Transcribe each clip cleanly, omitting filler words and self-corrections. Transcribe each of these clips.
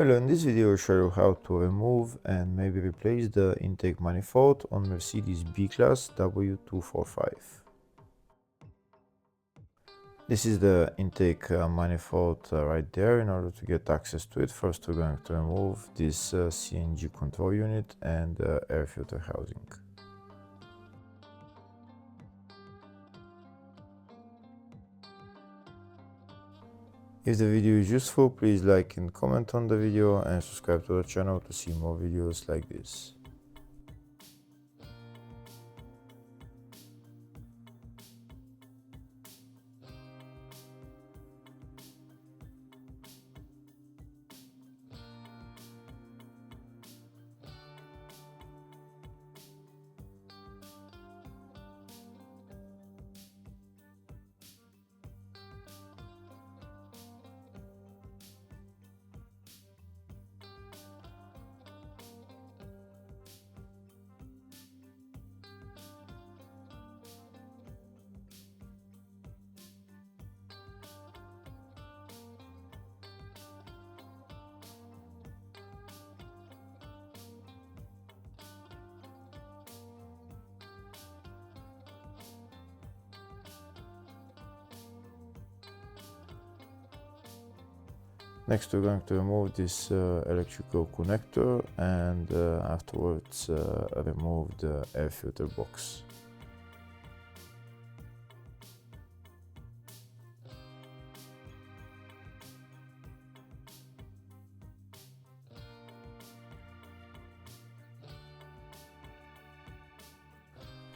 Hello, in this video I'll show you how to remove and maybe replace the intake manifold on Mercedes B-Class W245. This is the intake manifold right there. In order to get access to it, first we're going to remove this CNG control unit and air filter housing. If the video is useful, please like and comment on the video and subscribe to the channel to see more videos like this. Next we're going to remove this electrical connector and afterwards remove the air filter box.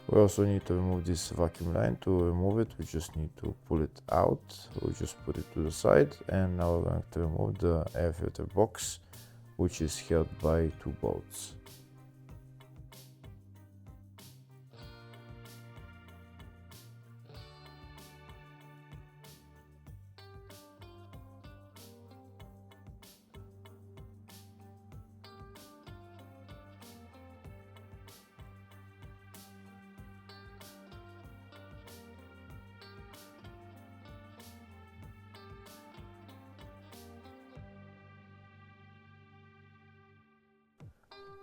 We also need to remove this vacuum line. To remove it, we just need to pull it out. We just put it to the side, and now we're going to remove the air filter box, which is held by two bolts.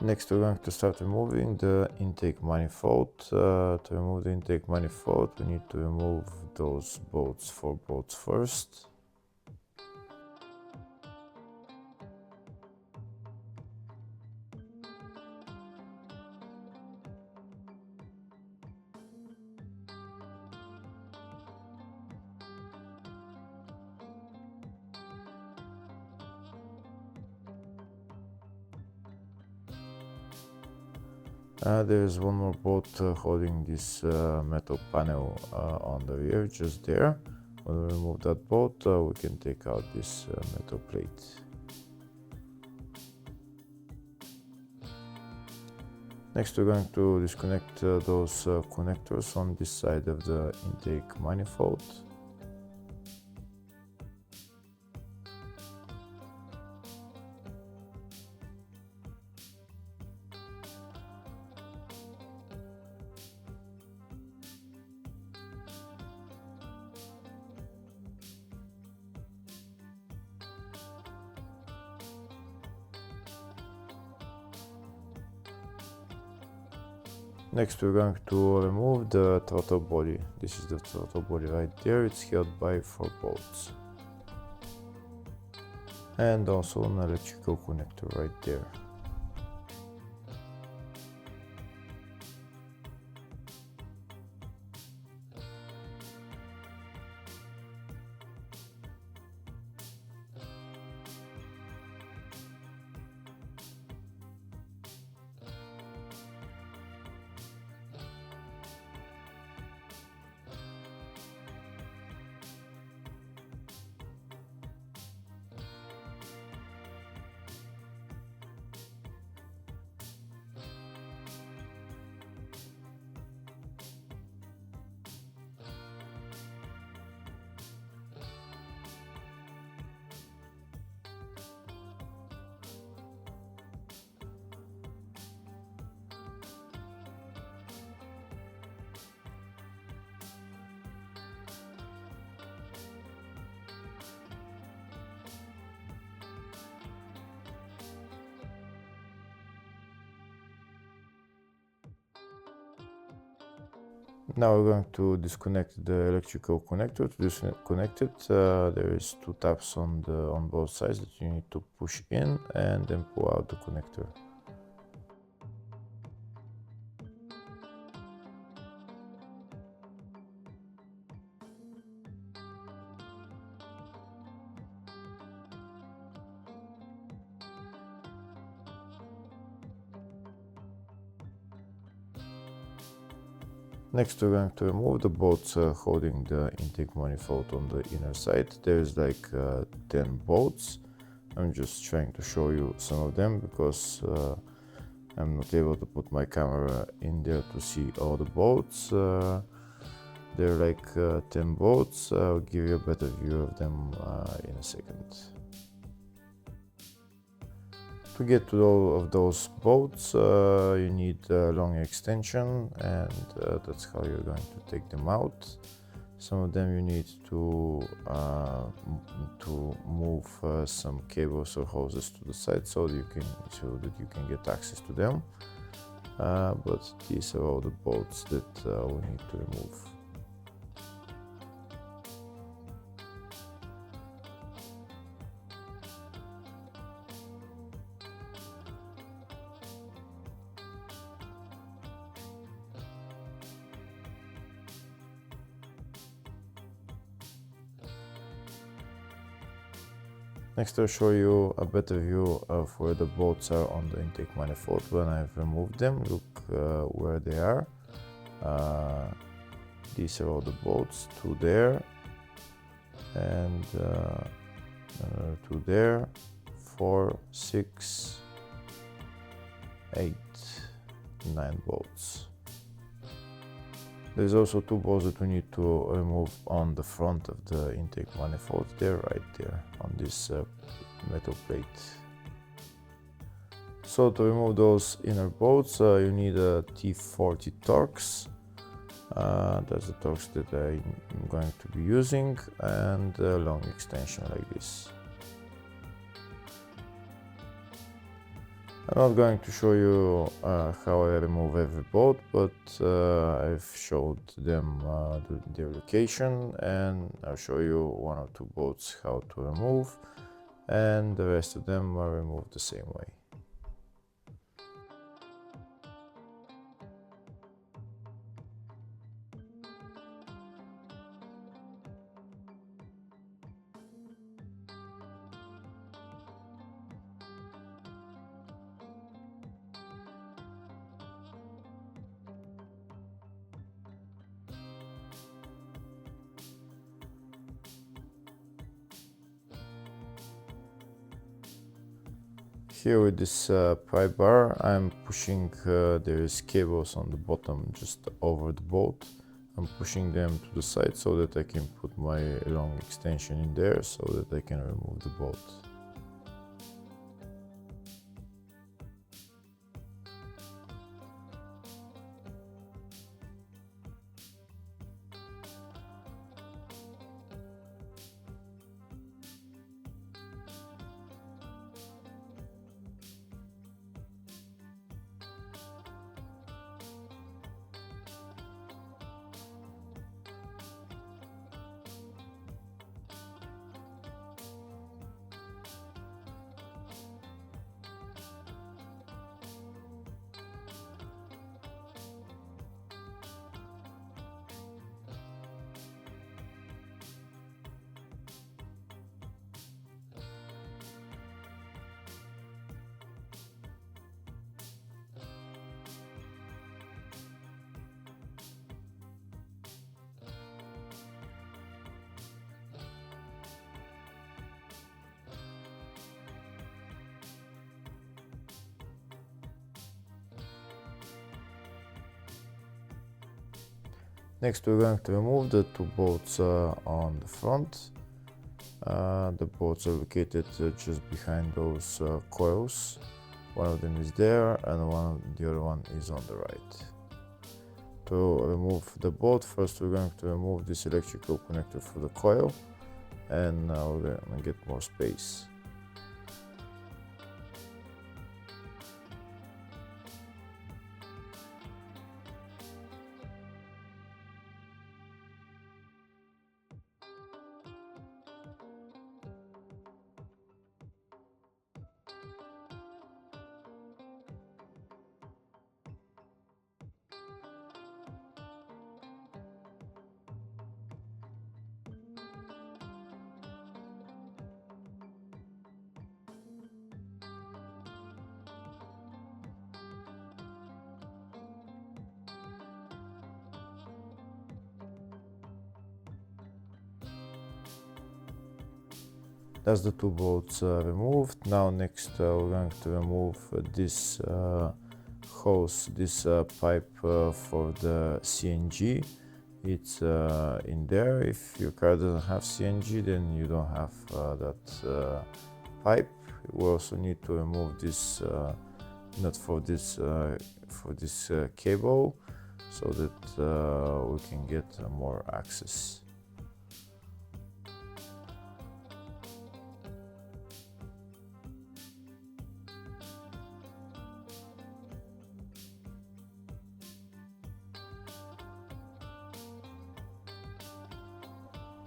Next we're going to start removing the intake manifold. To remove the intake manifold, we need to remove those bolts, 4 bolts first. There is one more bolt holding this metal panel on the rear, just there. When we remove that bolt, we can take out this metal plate. Next we're going to disconnect those connectors on this side of the intake manifold. Next we're going to remove the throttle body. This is the throttle body right there. It's held by 4 bolts. And also an electrical connector right there. Now we're going to disconnect the electrical connector. To disconnect it, there is two tabs on both sides that you need to push in and then pull out the connector. Next, we're going to remove the bolts holding the intake manifold on the inner side. There's like 10 bolts. I'm just trying to show you some of them because I'm not able to put my camera in there to see all the bolts. There are like 10 bolts. I'll give you a better view of them in a second. To get to all of those bolts, you need a long extension, and that's how you're going to take them out. Some of them you need to move some cables or hoses to the side so that you can get access to them. But these are all the bolts that we need to remove. Next, I'll show you a better view of where the bolts are on the intake manifold when I've removed them. Look where they are. These are all the bolts, two there, and two there, 4, 6, 8, 9 bolts. There's also two bolts that we need to remove on the front of the intake manifold. They're right there on this metal plate. So to remove those inner bolts, you need a T40 Torx. That's the Torx that I'm going to be using, and a long extension like this. I'm not going to show you how I remove every bolt, but I've showed them their location, and I'll show you one or two bolts how to remove, and the rest of them are removed the same way. Here with this pry bar, I'm pushing, there is cables on the bottom just over the bolt. I'm pushing them to the side so that I can put my long extension in there so that I can remove the bolt. Next, we're going to remove the two bolts on the front. The bolts are located just behind those coils. One of them is there, and the other one is on the right. To remove the bolt, first we're going to remove this electrical connector for the coil, and now we're going to get more space. That's the two bolts removed. Now next we're going to remove this hose, this pipe for the CNG. It's in there. If your car doesn't have CNG, then you don't have that pipe. We also need to remove this nut for this cable, so that we can get more access.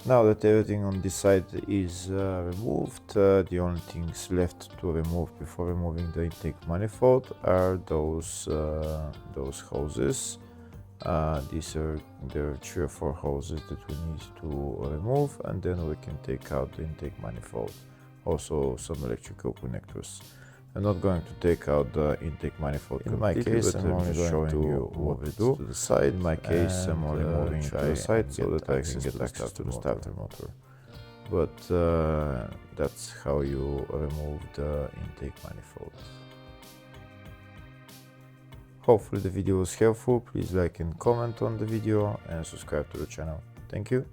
Now that everything on this side is removed, the only things left to remove before removing the intake manifold are those hoses. These are there are 3 or 4 hoses that we need to remove, and then we can take out the intake manifold. Also some electrical connectors. I'm not going to take out the intake manifold in my case. I'm only showing you what we do to the side. In my case, I'm only moving it to the side so that I can get access to the starter motor. But that's how you remove the intake manifold. Hopefully the video was helpful. Please like and comment on the video and subscribe to the channel. Thank you.